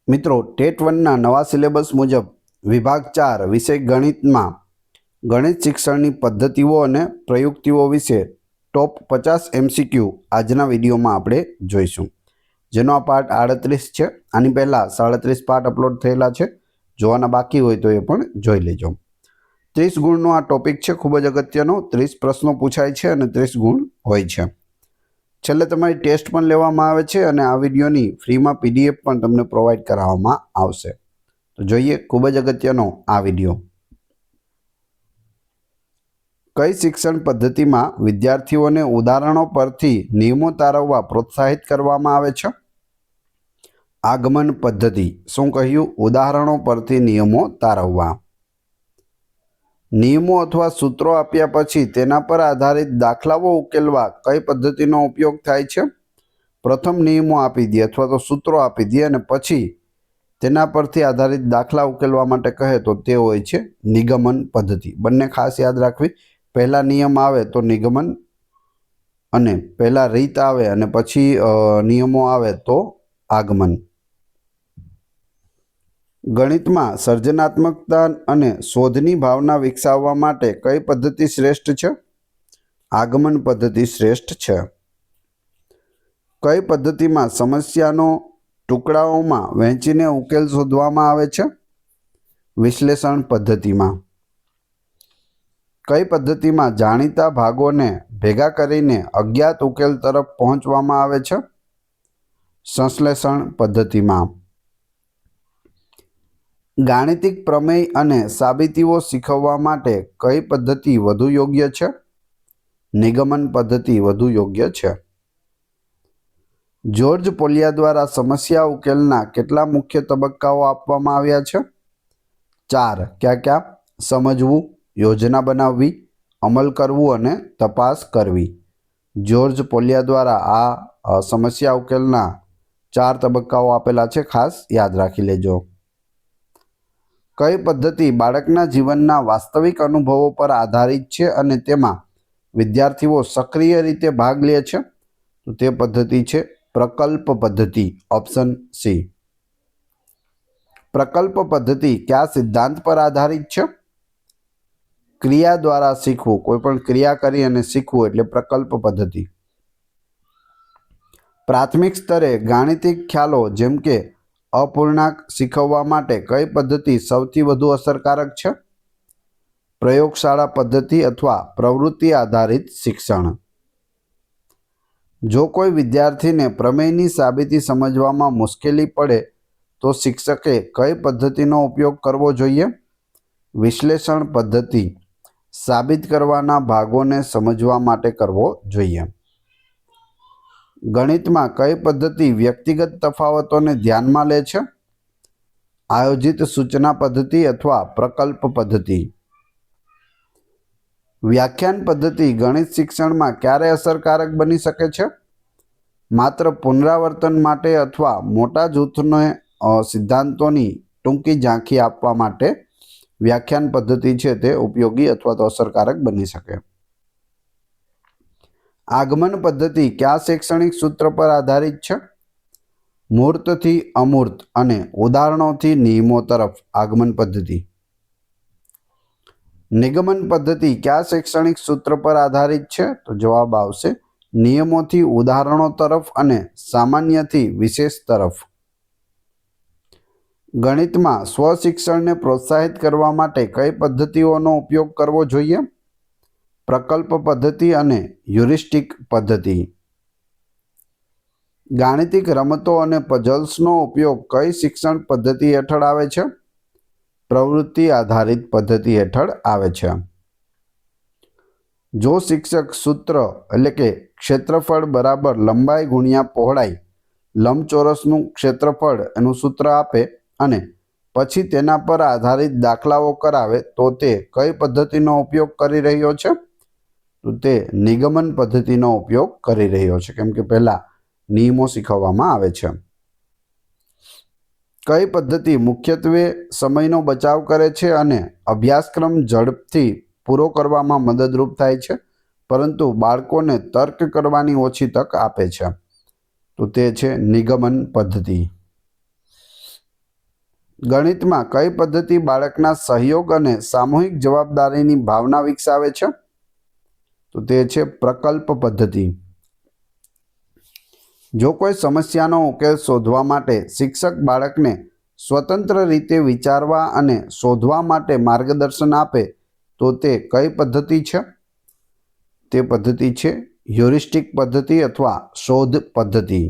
મિત્રો ટેટ 1ના નવા સિલેબસ મુજબ વિભાગ 4 વિષય ગણિતમાં ગણિત શિક્ષણની પદ્ધતિઓ અને પ્રયુક્તિઓ વિશે ટોપ 50 MCQ આજના વિડીયોમાં આપણે જોઈશું, જેનો આ પાર્ટ 38 છે। આની પહેલાં 37 પાર્ટ અપલોડ થયેલા છે, જોવાના બાકી હોય તો એ પણ જોઈ લેજો। 30 ગુણનો આ ટોપિક છે, ખૂબ જ અગત્યનો। 30 પ્રશ્નો પૂછાય છે અને 30 ગુણ હોય છે। છેલ્લે તમારી ટેસ્ટ પણ લેવામાં આવે છે અને આ વિડીયોની ફ્રીમાં PDF પણ તમને પ્રોવાઈડ કરાવવામાં આવશે। તો જોઈએ ખૂબ જ અગત્યનો આ વિડીયો। કઈ શિક્ષણ પદ્ધતિમાં વિદ્યાર્થીઓને ઉદાહરણો પરથી નિયમો તારવવા પ્રોત્સાહિત કરવામાં આવે છે? આગમન પદ્ધતિ। શું કહ્યું? ઉદાહરણો પરથી નિયમો તારવવા। નિયમો અથવા સૂત્રો આપ્યા પછી તેના પર આધારિત દાખલાઓ ઉકેલવા કઈ પદ્ધતિનો ઉપયોગ થાય છે? પ્રથમ નિયમો આપી દે અથવા તો સૂત્રો આપી દે અને પછી તેના પરથી આધારિત દાખલા ઉકેલવા માટે કહે તો તે હોય છે નિગમન પદ્ધતિ। બંને ખાસ યાદ રાખવી, પહેલા નિયમ આવે તો નિગમન અને પહેલા રીત આવે અને પછી નિયમો આવે તો આગમન। ગણિતમાં સર્જનાત્મકતા અને શોધની ભાવના વિકસાવવા માટે કઈ પદ્ધતિ શ્રેષ્ઠ છે? આગમન પદ્ધતિ શ્રેષ્ઠ છે। કઈ પદ્ધતિમાં સમસ્યાનો ટુકડાઓમાં વહેંચીને ઉકેલ શોધવામાં આવે છે? વિશ્લેષણ પદ્ધતિમાં। કઈ પદ્ધતિમાં જાણીતા ભાગોને ભેગા કરીને અજ્ઞાત ઉકેલ તરફ પહોંચવામાં આવે છે? સંશ્લેષણ પદ્ધતિમાં। ગાણિતિક પ્રમેય અને સાબિતીઓ શીખવવા માટે કઈ પદ્ધતિ વધુ યોગ્ય છે? નિગમન પદ્ધતિ વધુ યોગ્ય છે। જ્યોર્જ પોલિયા દ્વારા સમસ્યા ઉકેલના કેટલા મુખ્ય તબક્કાઓ આપવામાં આવ્યા છે? 4। ક્યાં ક્યાં? સમજવું, યોજના બનાવવી, અમલ કરવું અને તપાસ કરવી। જ્યોર્જ પોલિયા દ્વારા આ સમસ્યા ઉકેલના 4 તબક્કાઓ આપેલા છે, ખાસ યાદ રાખી લેજો। કઈ પદ્ધતિ બાળકના જીવનના વાસ્તવિક અનુભવો પર આધારિત છે અને તેમાં વિદ્યાર્થીઓ સક્રિય રીતે ભાગ લે છે? તો તે પદ્ધતિ છે પ્રકલ્પ પદ્ધતિ, ઓપ્શન સી। પ્રકલ્પ પદ્ધતિ કયા સિદ્ધાંત પર આધારિત છે? ક્રિયા દ્વારા શીખવું, કોઈ પણ ક્રિયા કરી અને શીખવું એટલે પ્રકલ્પ પદ્ધતિ। પ્રાથમિક સ્તરે ગાણિતિક ખ્યાલો જેમ કે અપૂર્ણાંક શીખવવા માટે કઈ પદ્ધતિ સૌથી વધુ અસરકારક છે? પ્રયોગશાળા પદ્ધતિ અથવા પ્રવૃત્તિ આધારિત શિક્ષણ। જો કોઈ વિદ્યાર્થીને પ્રમેયની સાબિતી સમજવામાં મુશ્કેલી પડે તો શિક્ષકે કઈ પદ્ધતિનો ઉપયોગ કરવો જોઈએ? વિશ્લેષણ પદ્ધતિ સાબિત કરવાના ભાગોને સમજવા માટે કરવો જોઈએ। ગણિતમાં કઈ પદ્ધતિ વ્યક્તિગત તફાવતોને ધ્યાનમાં લે છે? આયોજિત સૂચના પદ્ધતિ અથવા પ્રકલ્પ પદ્ધતિ। વ્યાખ્યાન પદ્ધતિ ગણિત શિક્ષણમાં ક્યારે અસરકારક બની શકે છે? માત્ર પુનરાવર્તન માટે અથવા મોટા જૂથને સિદ્ધાંતોની ટૂંકી ઝાંખી આપવા માટે વ્યાખ્યાન પદ્ધતિ છે તે ઉપયોગી અથવા તો અસરકારક બની શકે। આગમન પદ્ધતિ કયા શૈક્ષણિક સૂત્ર પર આધારિત છે? મૂર્તથી અમૂર્ત અને ઉદાહરણોથી નિયમો તરફ આગમન પદ્ધતિ। નિગમન પદ્ધતિ કયા શૈક્ષણિક સૂત્ર પર આધારિત છે? તો જવાબ આવશે નિયમોથી ઉદાહરણો તરફ અને સામાન્યથી વિશેષ તરફ। ગણિતમાં સ્વશિક્ષણને પ્રોત્સાહિત કરવા માટે કઈ પદ્ધતિઓનો ઉપયોગ કરવો જોઈએ? પ્રકલ્પ પદ્ધતિ અને હ્યુરિસ્ટિક પદ્ધતિ। ગાણિતિક રમતો અને પઝલ્સનો ઉપયોગ કઈ શિક્ષણ પદ્ધતિ હેઠળ આવે છે? પ્રવૃત્તિ આધારિત પદ્ધતિ હેઠળ આવે છે। જો શિક્ષક સૂત્ર એટલે કે ક્ષેત્રફળ બરાબર લંબાઈ ગુણ્યા પહોળાઈ લંબચોરસનું ક્ષેત્રફળ એનું સૂત્ર આપે અને પછી તેના પર આધારિત દાખલાઓ કરાવે તો તે કઈ પદ્ધતિનો ઉપયોગ કરી રહ્યો છે? તો તે નિગમન પદ્ધતિનો ઉપયોગ કરી રહ્યો છે, કેમ કે પહેલા નિયમો શીખવવામાં આવે છે। કઈ પદ્ધતિ મુખ્યત્વે સમયનો બચાવ કરે છે અને અભ્યાસક્રમ ઝડપથી પૂરો કરવામાં મદદરૂપ થાય છે, પરંતુ બાળકોને તર્ક કરવાની ઓછી તક આપે છે? તો તે છે નિગમન પદ્ધતિ। ગણિતમાં કઈ પદ્ધતિ બાળકના સહયોગ અને સામૂહિક જવાબદારીની ભાવના વિકસાવે છે? તો તે છે પ્રકલ્પ પદ્ધતિ. જો કોઈ સમસ્યાનો ઉકેલ શોધવા માટે શિક્ષક બાળકને સ્વતંત્ર રીતે વિચારવા અને શોધવા માટે માર્ગદર્શન આપે તો તે કઈ પદ્ધતિ છે? તે પદ્ધતિ છે હ્યુરિસ્ટિક પદ્ધતિ અથવા શોધ પદ્ધતિ.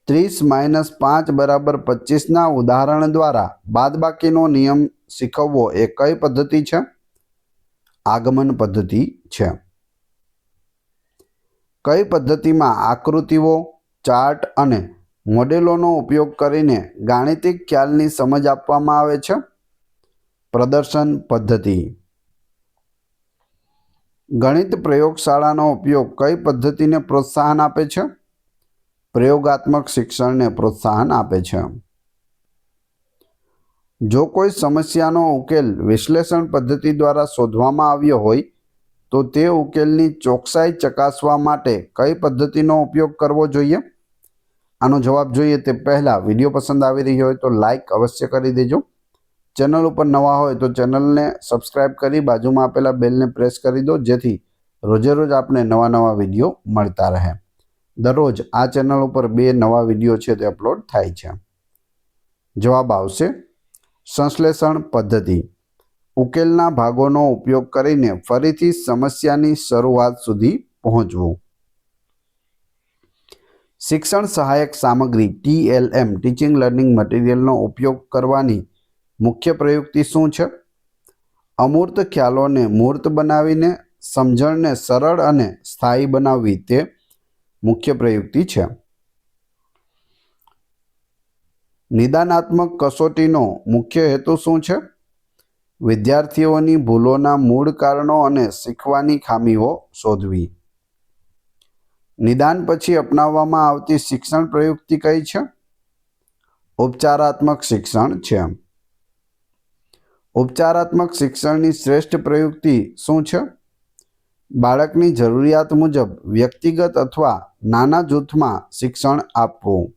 30 - 5 = 25ના ઉદાહરણ દ્વારા બાદબાકીનો નિયમ શીખવવો એ કઈ પદ્ધતિ છે? આગમન પદ્ધતિ છે. કઈ પદ્ધતિમાં આકૃતિઓ, ચાર્ટ અને મોડેલોનો ઉપયોગ કરીને ગાણિતિક ખ્યાલની સમજ આપવામાં આવે છે? પ્રદર્શન પદ્ધતિ. ગણિત પ્રયોગશાળાનો ઉપયોગ કઈ પદ્ધતિને પ્રોત્સાહન આપે છે? પ્રયોગાત્મક શિક્ષણને પ્રોત્સાહન આપે છે. જો કોઈ સમસ્યાનો ઉકેલ વિશ્લેષણ પદ્ધતિ દ્વારા શોધવામાં આવ્યો હોય તો તે ઉકેલની ચોકસાઈ ચકાસવા માટે કઈ પદ્ધતિનો ઉપયોગ કરવો જોઈએ? આનો જવાબ જોઈએ તે પહેલાં વિડીયો પસંદ આવી રહ્યો હોય તો લાઈક અવશ્ય કરી દેજો. ચેનલ ઉપર નવા હોય તો ચેનલને સબસ્ક્રાઈબ કરી બાજુમાં આપેલા બેલને પ્રેસ કરી દો, જેથી રોજે રોજ આપણે નવા વિડીયો મળતા રહે. દરરોજ આ ચેનલ ઉપર 2 નવા વિડીયો છે તે અપલોડ થાય છે. જવાબ આવશે સંશ્લેષણ પદ્ધતિ. ઉકેલના ભાગોનો ઉપયોગ કરીને ફરીથી સમસ્યાની શરૂઆત સુધી પહોંચવું. શિક્ષણ સહાયક સામગ્રી TLM ટીચિંગ લર્નિંગ મટીરિયલનો ઉપયોગ કરવાની મુખ્ય પ્રયુક્તિ શું છે? અમૂર્ત ખ્યાલોને મૂર્ત બનાવીને સમજણને સરળ અને સ્થાયી બનાવવી તે મુખ્ય પ્રયુક્તિ છે. નિદાનાત્મક કસોટીનો મુખ્ય હેતુ શું છે? વિદ્યાર્થીઓની ભૂલોના મૂળ કારણો અને શીખવાની ખામીઓ શોધવી. નિદાન પછી અપનાવવામાં આવતી શિક્ષણ પ્રયુક્તિ કઈ છે? ઉપચારાત્મક શિક્ષણ છે. ઉપચારાત્મક શિક્ષણની શ્રેષ્ઠ પ્રયુક્તિ શું છે? બાળકની જરૂરિયાત મુજબ વ્યક્તિગત અથવા નાના જૂથમાં શિક્ષણ આપવું.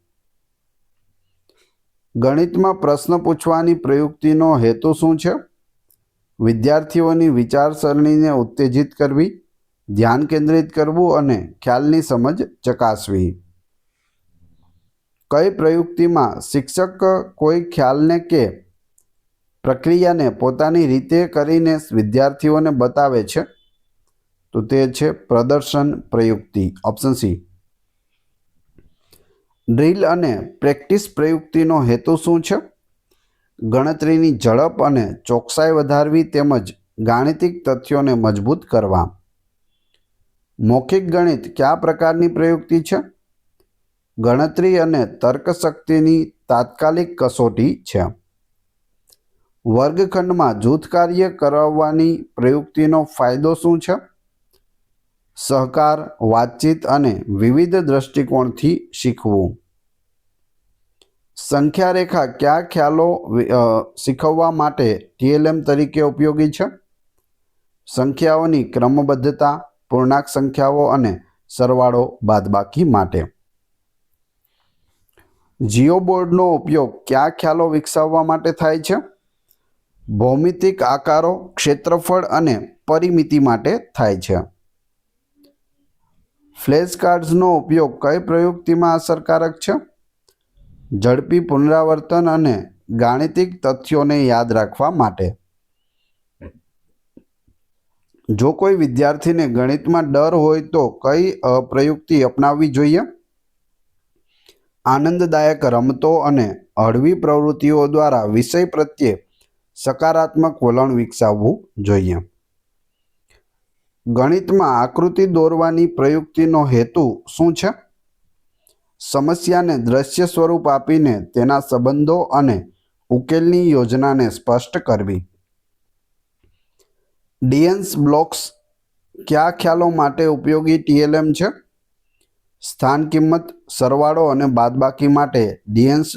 ગણિતમાં પ્રશ્ન પૂછવાની પ્રયુક્તિનો હેતુ શું છે? વિદ્યાર્થીઓની વિચારસરણીને ઉત્તેજિત કરવી, ધ્યાન કેન્દ્રિત કરવું અને ખ્યાલની સમજ ચકાસવી. કઈ પ્રયુક્તિમાં શિક્ષક કોઈ ખ્યાલને કે પ્રક્રિયાને પોતાની રીતે કરીને વિદ્યાર્થીઓને બતાવે છે? તો તે છે પ્રદર્શન પ્રયુક્તિ. Option C. ડ્રીલ અને પ્રેક્ટિસ પ્રયુક્તિનો હેતુ શું છે? ગણતરીની ઝડપ અને ચોકસાઈ વધારવી તેમજ ગાણિતિક તથ્યોને મજબૂત કરવા. મૌખિક ગણિત કયા પ્રકારની પ્રયુક્તિ છે? ગણતરી અને તર્કશક્તિની તાત્કાલિક કસોટી છે. વર્ગખંડમાં જૂથ કાર્ય કરાવવાની પ્રયુક્તિનો ફાયદો શું છે? સહકાર, વાતચીત અને વિવિધ દ્રષ્ટિકોણથી શીખવું. સંખ્યા રેખા કયા ખ્યાલો શીખવવા માટે TLM તરીકે ઉપયોગી છે? સંખ્યાઓની ક્રમબદ્ધતા, પૂર્ણાંક સંખ્યાઓ અને સરવાળો બાદબાકી માટે. જીઓબોર્ડનો ઉપયોગ કયા ખ્યાલો વિકસાવવા માટે થાય છે? ભૌમિતિક આકારો, ક્ષેત્રફળ અને પરિમિતિ માટે થાય છે. ફ્લેશ કાર્ડ્સનો ઉપયોગ કઈ પ્રયુક્તિમાં અસરકારક છે? ઝડપી પુનરાવર્તન અને ગાણિતિક તથ્યોને યાદ રાખવા માટે. જો કોઈ વિદ્યાર્થીને ગણિતમાં ડર હોય તો કઈ પ્રયુક્તિ અપનાવવી જોઈએ? આનંદદાયક રમતો અને હળવી પ્રવૃત્તિઓ દ્વારા વિષય પ્રત્યે સકારાત્મક વલણ વિકસાવવું જોઈએ. ગણિતમાં આકૃતિ દોરવાની પ્રયુક્તિનો હેતુ શું છે? સમસ્યાને દ્રશ્ય સ્વરૂપ આપીને તેના સંબંધો અને ઉકેલની યોજનાને સ્પષ્ટ કરવી. ડીએન્સ બ્લોક્સ કયા ખ્યાલો માટે ઉપયોગી TLM છે? સ્થાન કિંમત, સરવાળો અને બાદબાકી માટે ડીએન્સ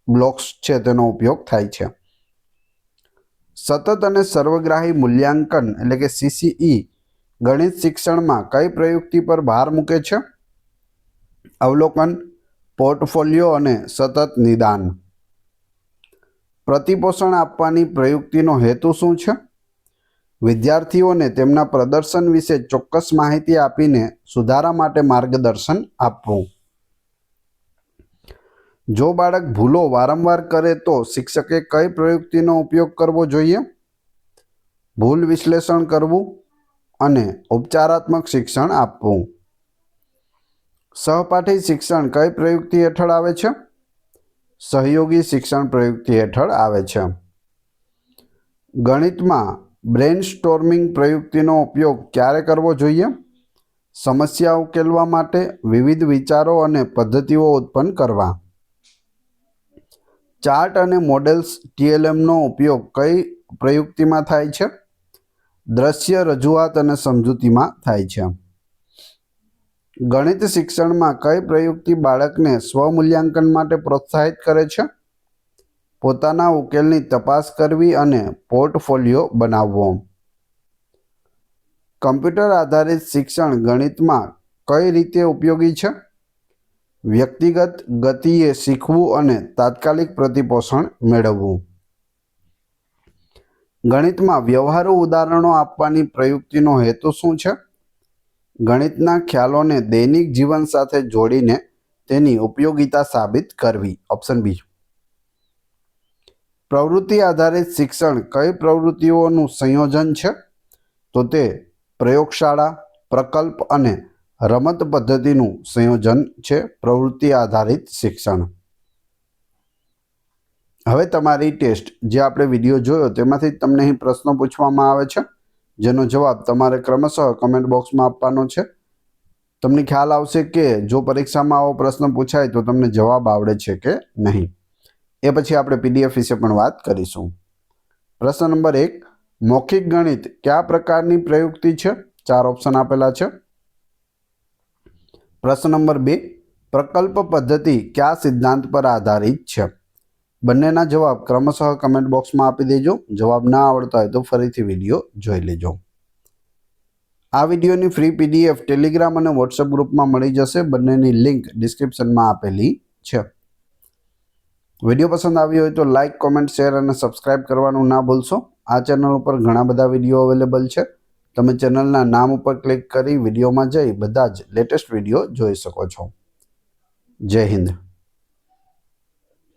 બ્લોક્સ છે તેનો ઉપયોગ થાય છે. સતત અને સર્વગ્રાહી મૂલ્યાંકન એટલે કે CCE ગણિત શિક્ષણમાં કઈ પ્રયુક્તિ પર ભાર મૂકે છે? અવલોકન, પોર્ટફોલિયો અને સતત નિદાન. પ્રતિપોષણ આપવાની પ્રયુક્તિનો હેતુ શું છે? વિદ્યાર્થીઓને તેમના પ્રદર્શન વિશે ચોક્કસ માહિતી આપીને સુધારા માટે માર્ગદર્શન આપવું. જો બાળક ભૂલો વારંવાર કરે તો શિક્ષકે કઈ પ્રયુક્તિનો ઉપયોગ કરવો જોઈએ? ભૂલ વિશ્લેષણ કરવું અને ઉપચારાત્મક શિક્ષણ આપવું. સહપાઠી શિક્ષણ કઈ પ્રયુક્તિ હેઠળ આવે છે? સહયોગી શિક્ષણ પ્રયુક્તિ હેઠળ આવે છે. ગણિતમાં બ્રેનસ્ટોર્મિંગ પ્રયુક્તિનો ઉપયોગ ક્યારે કરવો જોઈએ? સમસ્યા ઉકેલવા માટે, વિવિધ વિચારો અને પદ્ધતિઓ ઉત્પન્ન કરવા. ચાર્ટ અને મોડેલ્સ TLMનો ઉપયોગ કઈ પ્રયુક્તિમાં થાય છે? દ્રશ્ય રજૂઆત અને સમજૂતીમાં થાય છે. ગણિત શિક્ષણમાં કઈ પ્રયુક્તિ બાળકને સ્વમૂલ્યાંકન માટે પ્રોત્સાહિત કરે છે? પોતાના ઉકેલની તપાસ કરવી અને પોર્ટફોલિયો બનાવવો. કમ્પ્યુટર આધારિત શિક્ષણ ગણિતમાં કઈ રીતે ઉપયોગી છે? વ્યક્તિગત ગતિએ શીખવું અને તાત્કાલિક પ્રતિપોષણ મેળવવું. ગણિતમાં વ્યવહારુ ઉદાહરણો આપવાની પ્રયુક્તિનો હેતુ શું છે? ગણિતના ખ્યાલોને દૈનિક જીવન સાથે જોડીને તેની ઉપયોગિતા સાબિત કરવી. Option B. પ્રવૃત્તિ આધારિત શિક્ષણ કઈ પ્રવૃત્તિઓનું સંયોજન છે? તો તે પ્રયોગશાળા, પ્રકલ્પ અને રમત પદ્ધતિનું સંયોજન છે પ્રવૃત્તિ આધારિત શિક્ષણ. હવે તમારી ટેસ્ટ જે આપણે વિડીયો જોયો તેમાંથી તમને અહીં પ્રશ્નો પૂછવામાં આવે છે, જેનો જવાબ તમારે ક્રમશઃ કમેન્ટ બોક્સમાં આપવાનો છે. તમને ખ્યાલ આવશે કે જો પરીક્ષામાં આવો પ્રશ્ન પૂછાય તો તમને જવાબ આવડે છે કે નહીં. એ પછી આપણે PDF વિશે પણ વાત કરીશું. પ્રશ્ન નંબર 1, મૌખિક ગણિત કયા પ્રકારની પ્રયુક્તિ છે? 4 ઓપ્શન આપેલા છે. પ્રશ્ન નંબર 2, પ્રકલ્પ પદ્ધતિ કયા સિદ્ધાંત પર આધારિત છે? બંનેના જવાબ ક્રમશઃ કમેન્ટ બોક્સમાં આપી દેજો. જવાબ ના આવડતા હોય તો ફરીથી વિડીયો જોઈ લેજો. આ વિડીયોની ફ્રી PDF ટેલિગ્રામ અને વોટ્સએપ ગ્રુપમાં મળી જશે. બંનેની લિંક ડિસ્ક્રિપ્શનમાં આપેલી છે. વિડીયો પસંદ આવ્યો હોય તો લાઇક, કોમેન્ટ, શેર અને સબસ્ક્રાઇબ કરવાનું ના ભૂલશો. આ ચેનલ ઉપર ઘણા બધા વિડીયો અવેલેબલ છે. તમે ચેનલના નામ ઉપર ક્લિક કરી વિડીયોમાં જઈ બધા જ લેટેસ્ટ વિડીયો જોઈ શકો છો. જય હિન્દ.